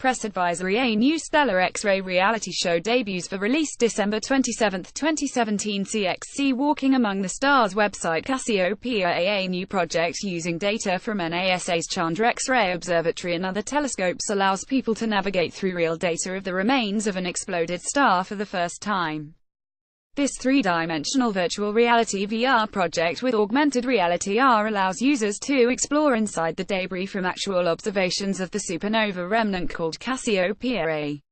Press Advisory: a new stellar X-ray reality show debuts for release December 27, 2017. CXC Walking Among the Stars website. Cassiopeia, a new project using data from NASA's Chandra X-ray Observatory and other telescopes, allows people to navigate through real data of the remains of an exploded star for the first time. This three-dimensional virtual reality VR project with augmented reality AR allows users to explore inside the debris from actual observations of the supernova remnant called Cassiopeia A.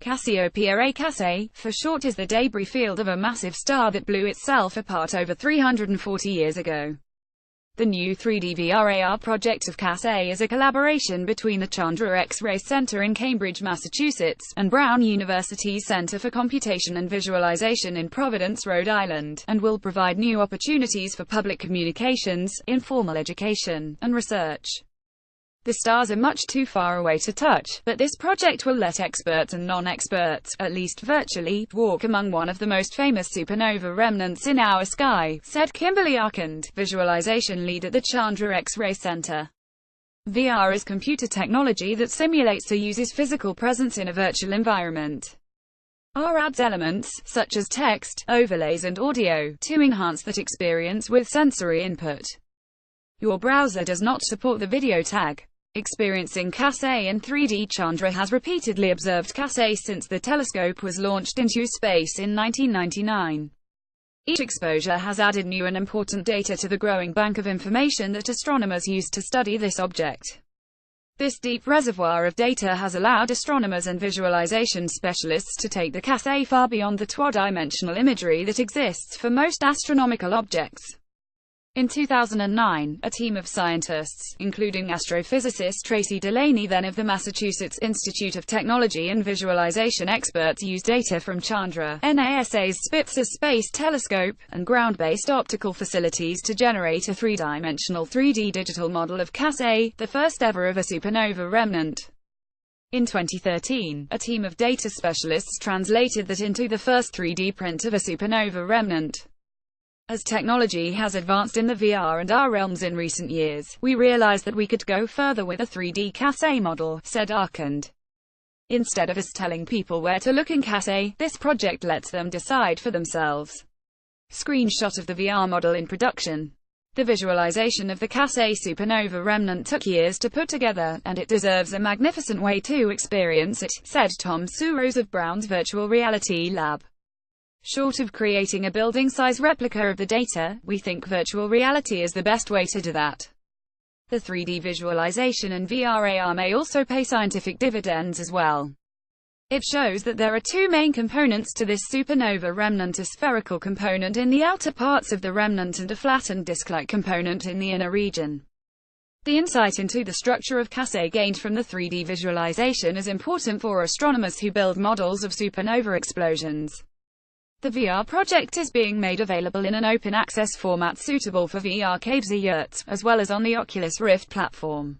Cassiopeia A, Cas, for short, is the debris field of a massive star that blew itself apart over 340 years ago. The new 3D VR AR project of Cas is a collaboration between the Chandra X-ray Center in Cambridge, Massachusetts, and Brown University's Center for Computation and Visualization in Providence, Rhode Island, and will provide new opportunities for public communications, informal education, and research. The stars are much too far away to touch, but this project will let experts and non-experts, at least virtually, walk among one of the most famous supernova remnants in our sky, said Kimberly Arkand, visualization lead at the Chandra X-ray Center. VR is computer technology that simulates or uses physical presence in a virtual environment. AR adds elements, such as text, overlays and audio, to enhance that experience with sensory input. Your browser does not support the video tag. Experiencing Cas in 3D. Chandra has repeatedly observed Cas since the telescope was launched into space in 1999. Each exposure has added new and important data to the growing bank of information that astronomers use to study this object. This deep reservoir of data has allowed astronomers and visualization specialists to take the Cas far beyond the two-dimensional imagery that exists for most astronomical objects. In 2009, a team of scientists, including astrophysicist Tracy Delaney, then of the Massachusetts Institute of Technology, and visualization experts, used data from Chandra, NASA's Spitzer Space Telescope, and ground-based optical facilities to generate a three-dimensional 3D digital model of Cas, the first ever of a supernova remnant. In 2013, a team of data specialists translated that into the first 3D print of a supernova remnant. As technology has advanced in the VR and AR realms in recent years, we realized that we could go further with a 3D Cas model, said Arkand. Instead of us telling people where to look in Cas, this project lets them decide for themselves. Screenshot of the VR model in production. The visualization of the Cas supernova remnant took years to put together, and it deserves a magnificent way to experience it, said Tom Suros of Brown's Virtual Reality Lab. Short of creating a building-size replica of the data, we think virtual reality is the best way to do that. The 3D visualization and VR AR may also pay scientific dividends as well. It shows that there are two main components to this supernova remnant: a spherical component in the outer parts of the remnant and a flattened disc-like component in the inner region. The insight into the structure of Cas gained from the 3D visualization is important for astronomers who build models of supernova explosions. The VR project is being made available in an open-access format suitable for VR caves and yurts, as well as on the Oculus Rift platform.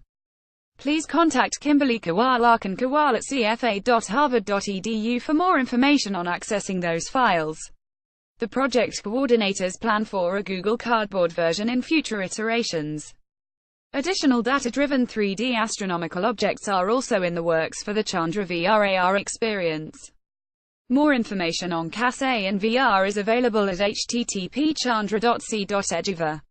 Please contact Kimberly Arkand at cfa.harvard.edu for more information on accessing those files. The project coordinators plan for a Google Cardboard version in future iterations. Additional data-driven 3D astronomical objects are also in the works for the Chandra VR AR experience. More information on Cas and VR is available at http://chandra.c.edu.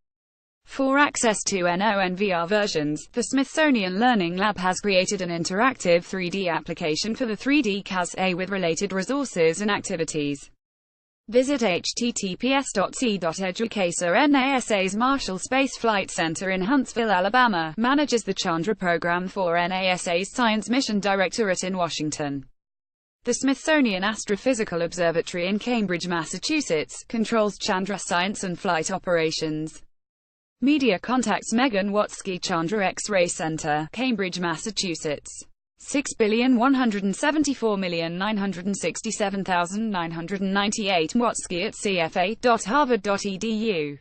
For access to NO and VR versions, the Smithsonian Learning Lab has created an interactive 3D application for the 3D Cas with related resources and activities. Visit https://c.edu. NASA's Marshall Space Flight Center in Huntsville, Alabama, manages the Chandra program for NASA's Science Mission Directorate in Washington. The Smithsonian Astrophysical Observatory in Cambridge, Massachusetts, controls Chandra science and flight operations. Media contacts Megan Watsky, Chandra X-ray Center, Cambridge, Massachusetts. 6,174,967,998 Watsky at cfa.harvard.edu.